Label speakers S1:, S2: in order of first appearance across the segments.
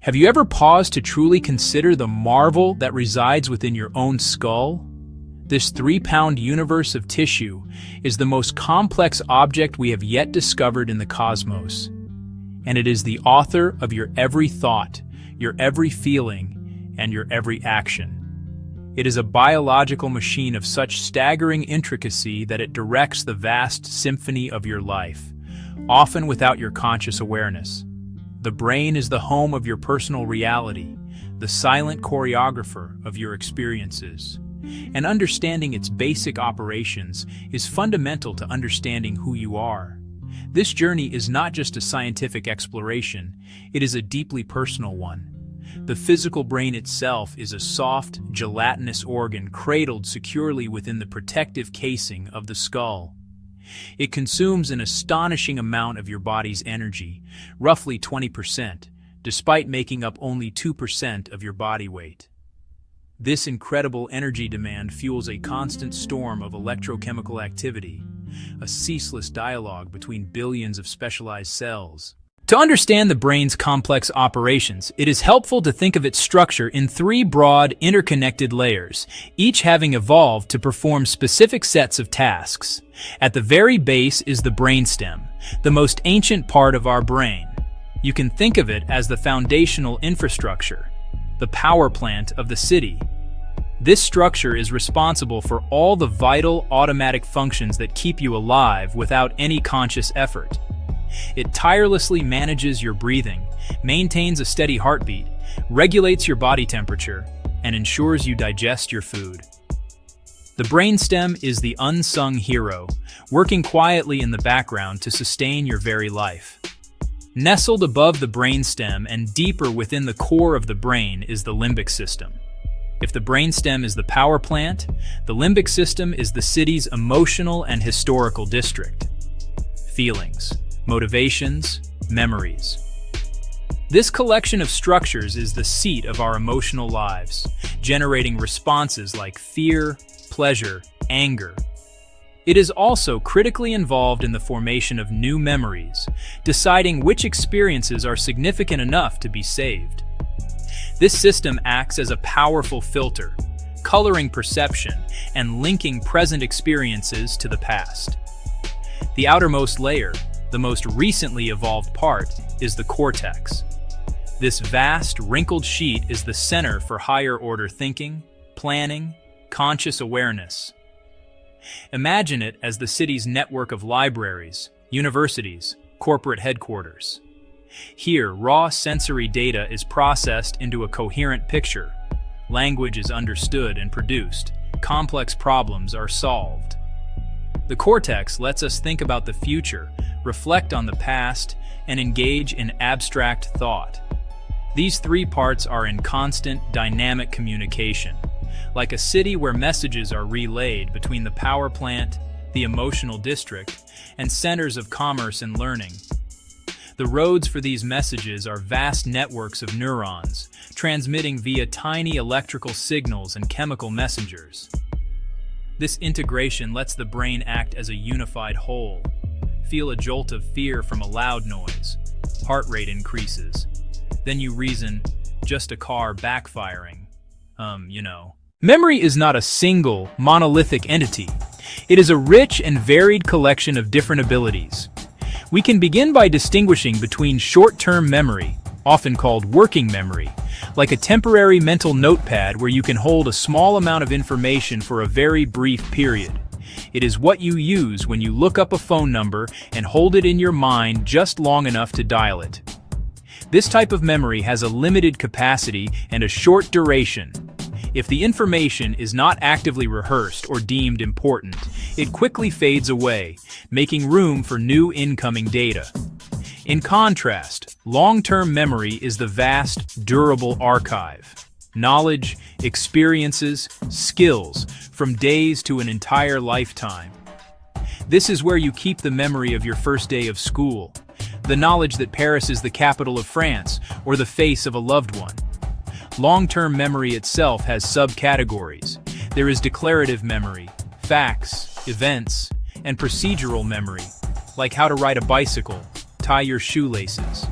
S1: Have you ever paused to truly consider the marvel that resides within your own skull? This 3-pound universe of tissue is the most complex object we have yet discovered in the cosmos. And it is the author of your every thought, your every feeling, and your every action. It is a biological machine of such staggering intricacy that it directs the vast symphony of your life, often without your conscious awareness. The brain is the home of your personal reality, the silent choreographer of your experiences. And understanding its basic operations is fundamental to understanding who you are. This journey is not just a scientific exploration, it is a deeply personal one. The physical brain itself is a soft, gelatinous organ cradled securely within the protective casing of the skull. It consumes an astonishing amount of your body's energy, roughly 20%, despite making up only 2% of your body weight. This incredible energy demand fuels a constant storm of electrochemical activity, a ceaseless dialogue between billions of specialized cells. To understand the brain's complex operations, it is helpful to think of its structure in 3 broad, interconnected layers, each having evolved to perform specific sets of tasks. At the very base is the brainstem, the most ancient part of our brain. You can think of it as the foundational infrastructure, the power plant of the city. This structure is responsible for all the vital automatic functions that keep you alive without any conscious effort. It tirelessly manages your breathing, maintains a steady heartbeat, regulates your body temperature, and ensures you digest your food. The brainstem is the unsung hero, working quietly in the background to sustain your very life. Nestled above the brainstem and deeper within the core of the brain is the limbic system. If the brainstem is the power plant, the limbic system is the city's emotional and historical district. Feelings, motivations, memories. This collection of structures is the seat of our emotional lives, generating responses like fear, pleasure, anger. It is also critically involved in the formation of new memories, deciding which experiences are significant enough to be saved. This system acts as a powerful filter, coloring perception and linking present experiences to the past. The outermost layer, the most recently evolved part, is the cortex. This vast, wrinkled sheet is the center for higher-order thinking, planning, conscious awareness. Imagine it as the city's network of libraries, universities, corporate headquarters. Here, raw sensory data is processed into a coherent picture. Language is understood and produced. Complex problems are solved. The cortex lets us think about the future, reflect on the past, and engage in abstract thought. These 3 parts are in constant, dynamic communication, like a city where messages are relayed between the power plant, the emotional district, and centers of commerce and learning. The roads for these messages are vast networks of neurons, transmitting via tiny electrical signals and chemical messengers. This integration lets the brain act as a unified whole. Feel a jolt of fear from a loud noise. Heart rate increases. Then you reason, just a car backfiring. Memory is not a single, monolithic entity. It is a rich and varied collection of different abilities. We can begin by distinguishing between short-term memory, often called working memory, like a temporary mental notepad where you can hold a small amount of information for a very brief period. It is what you use when you look up a phone number and hold it in your mind just long enough to dial it. This type of memory has a limited capacity and a short duration. If the information is not actively rehearsed or deemed important, it quickly fades away, making room for new incoming data. In contrast, long-term memory is the vast, durable archive. Knowledge, experiences, skills, from days to an entire lifetime. This is where you keep the memory of your first day of school, the knowledge that Paris is the capital of France, or the face of a loved one. Long-term memory itself has subcategories. There is declarative memory, facts, events, and procedural memory, like how to ride a bicycle, tie your shoelaces.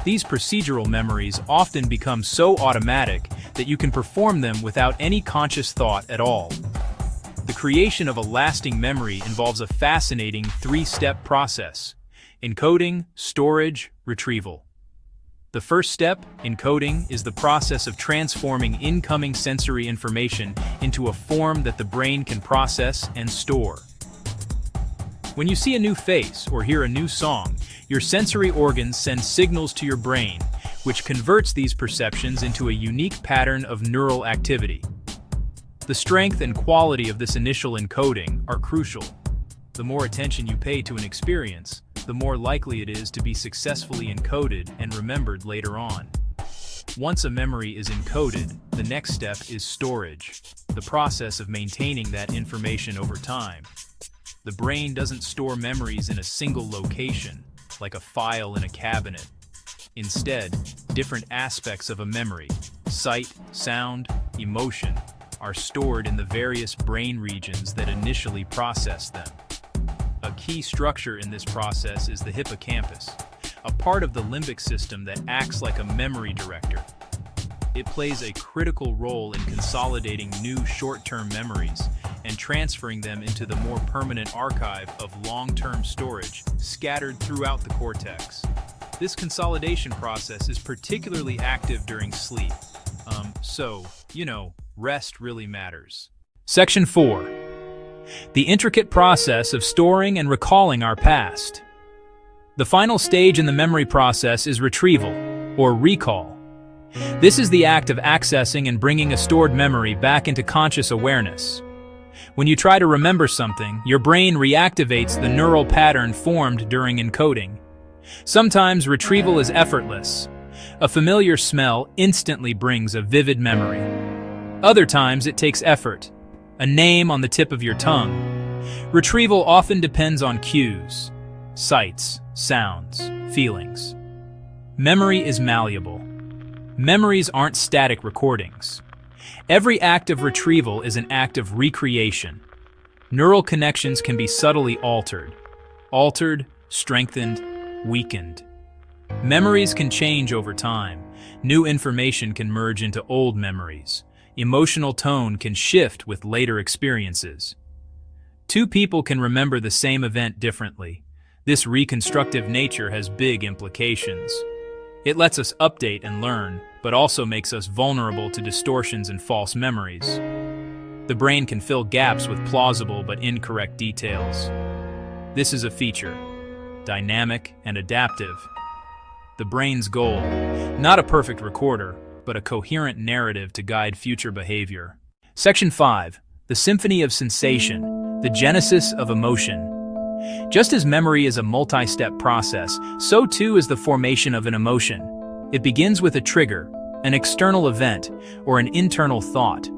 S1: These procedural memories often become so automatic that you can perform them without any conscious thought at all. The creation of a lasting memory involves a fascinating three-step process: encoding, storage, retrieval. The first step, encoding, is the process of transforming incoming sensory information into a form that the brain can process and store. When you see a new face or hear a new song, your sensory organs send signals to your brain, which converts these perceptions into a unique pattern of neural activity. The strength and quality of this initial encoding are crucial. The more attention you pay to an experience, the more likely it is to be successfully encoded and remembered later on. Once a memory is encoded, the next step is storage, the process of maintaining that information over time. The brain doesn't store memories in a single location, like a file in a cabinet. Instead, different aspects of a memory, sight, sound, emotion, are stored in the various brain regions that initially process them. A key structure in this process is the hippocampus, a part of the limbic system that acts like a memory director. It plays a critical role in consolidating new short-term memories and transferring them into the more permanent archive of long-term storage scattered throughout the cortex. This consolidation process is particularly active during sleep. Rest really matters. Section 4. The intricate process of storing and recalling our past. The final stage in the memory process is retrieval, or recall. This is the act of accessing and bringing a stored memory back into conscious awareness. When you try to remember something, your brain reactivates the neural pattern formed during encoding. Sometimes retrieval is effortless. A familiar smell instantly brings a vivid memory. Other times it takes effort, a name on the tip of your tongue. Retrieval often depends on cues, sights, sounds, feelings. Memory is malleable. Memories aren't static recordings. Every act of retrieval is an act of recreation. Neural connections can be subtly altered, strengthened, weakened. Memories can change over time. New information can merge into old memories. Emotional tone can shift with later experiences. Two people can remember the same event differently. This reconstructive nature has big implications. It lets us update and learn, but also makes us vulnerable to distortions and false memories. The brain can fill gaps with plausible but incorrect details. This is a feature, dynamic and adaptive. The brain's goal, not a perfect recorder, but a coherent narrative to guide future behavior. Section 5. The Symphony of Sensation, the Genesis of Emotion. Just as memory is a multi-step process, so too is the formation of an emotion. It begins with a trigger, an external event, or an internal thought.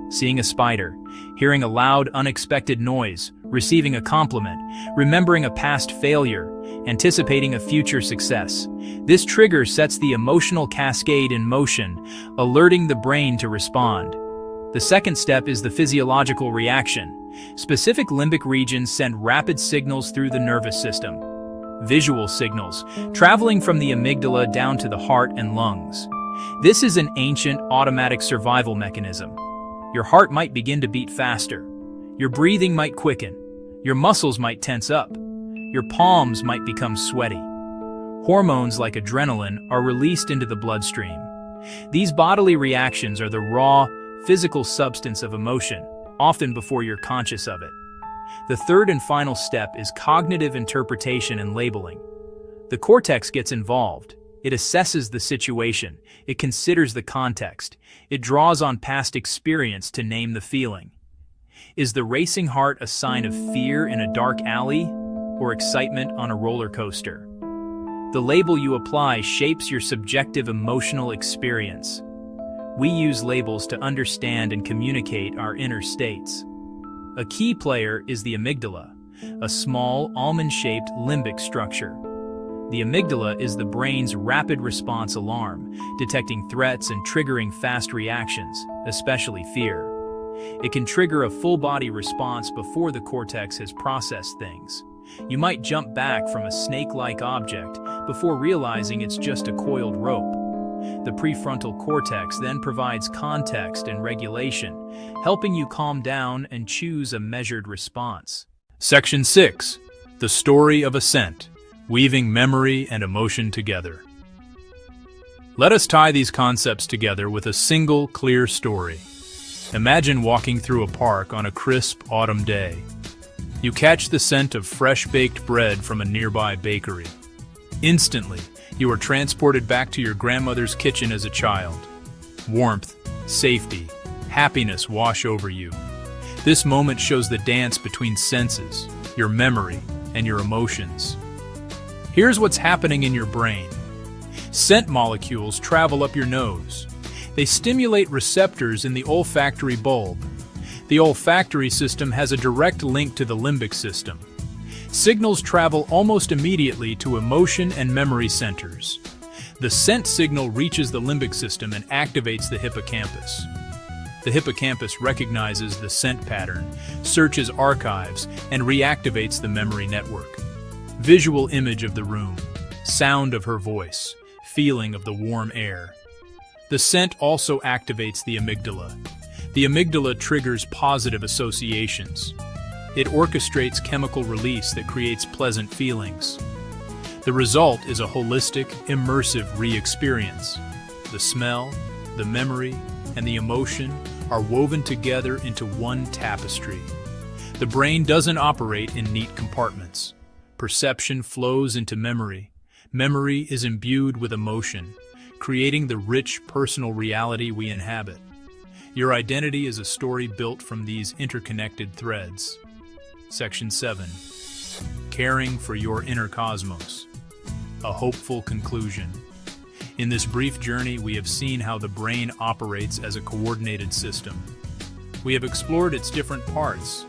S1: Seeing a spider, hearing a loud, unexpected noise, receiving a compliment, remembering a past failure, anticipating a future success. This trigger sets the emotional cascade in motion, alerting the brain to respond. The second step is the physiological reaction. Specific limbic regions send rapid signals through the nervous system. Visual signals, traveling from the amygdala down to the heart and lungs. This is an ancient, automatic survival mechanism. Your heart might begin to beat faster. Your breathing might quicken. Your muscles might tense up. Your palms might become sweaty. Hormones like adrenaline are released into the bloodstream. These bodily reactions are the raw, physical substance of emotion, often before you're conscious of it. The third and final step is cognitive interpretation and labeling. The cortex gets involved. It assesses the situation. It considers the context. It draws on past experience to name the feeling. Is the racing heart a sign of fear in a dark alley or excitement on a roller coaster? The label you apply shapes your subjective emotional experience. We use labels to understand and communicate our inner states. A key player is the amygdala, a small, almond-shaped limbic structure. The amygdala is the brain's rapid response alarm, detecting threats and triggering fast reactions, especially fear. It can trigger a full-body response before the cortex has processed things. You might jump back from a snake-like object before realizing it's just a coiled rope. The prefrontal cortex then provides context and regulation, helping you calm down and choose a measured response. Section 6. The story of ascent, weaving memory and emotion together. Let us tie these concepts together with a single, clear story. Imagine walking through a park on a crisp autumn day. You catch the scent of fresh-baked bread from a nearby bakery. Instantly, you are transported back to your grandmother's kitchen as a child. Warmth, safety, happiness wash over you. This moment shows the dance between senses, your memory, and your emotions. Here's what's happening in your brain. Scent molecules travel up your nose. They stimulate receptors in the olfactory bulb. The olfactory system has a direct link to the limbic system. Signals travel almost immediately to emotion and memory centers. The scent signal reaches the limbic system and activates the hippocampus. The hippocampus recognizes the scent pattern, searches archives, and reactivates the memory network. Visual image of the room, sound of her voice, feeling of the warm air. The scent also activates the amygdala. The amygdala triggers positive associations. It orchestrates chemical release that creates pleasant feelings. The result is a holistic, immersive re-experience. The smell, the memory, and the emotion are woven together into one tapestry. The brain doesn't operate in neat compartments. Perception flows into memory. Memory is imbued with emotion, creating the rich personal reality we inhabit. Your identity is a story built from these interconnected threads. Section 7. Caring for your inner cosmos. A hopeful conclusion. In this brief journey, we have seen how the brain operates as a coordinated system. We have explored its different parts,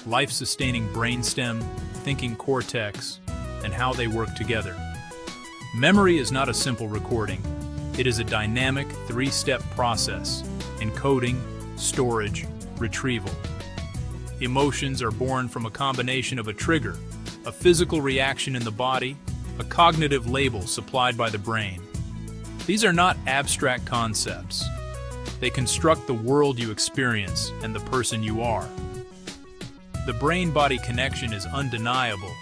S1: life-sustaining brainstem, thinking cortex, and how they work together. Memory is not a simple recording. It is a dynamic, three-step process: encoding, storage, retrieval. Emotions are born from a combination of a trigger, a physical reaction in the body, a cognitive label supplied by the brain. These are not abstract concepts. They construct the world you experience and the person you are. The brain-body connection is undeniable.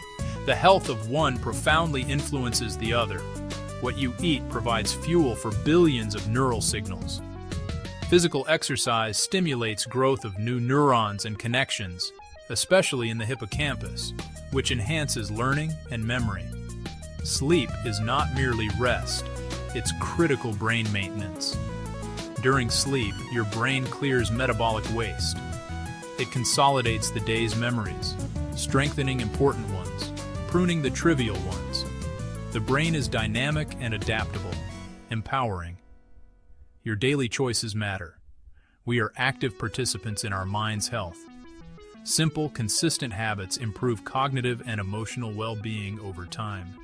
S1: The health of one profoundly influences the other. What you eat provides fuel for billions of neural signals. Physical exercise stimulates growth of new neurons and connections, especially in the hippocampus, which enhances learning and memory. Sleep is not merely rest, it's critical brain maintenance. During sleep, your brain clears metabolic waste. It consolidates the day's memories, strengthening important ones, pruning the trivial ones. The brain is dynamic and adaptable, empowering. Your daily choices matter. We are active participants in our mind's health. Simple, consistent habits improve cognitive and emotional well-being over time.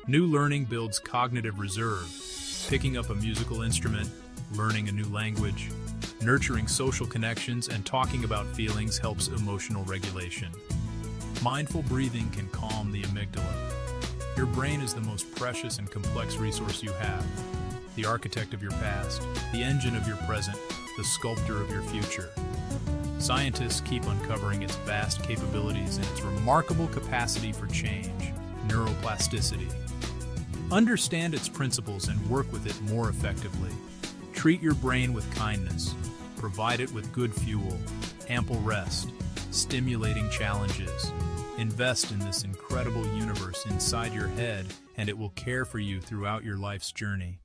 S1: New learning builds cognitive reserve. Picking up a musical instrument, learning a new language, nurturing social connections, and talking about feelings helps emotional regulation. Mindful breathing can calm the amygdala. Your brain is the most precious and complex resource you have. The architect of your past, the engine of your present, the sculptor of your future. Scientists keep uncovering its vast capabilities and its remarkable capacity for change, neuroplasticity. Understand its principles and work with it more effectively. Treat your brain with kindness. Provide it with good fuel, ample rest, stimulating challenges. Invest in this incredible universe inside your head, and it will care for you throughout your life's journey.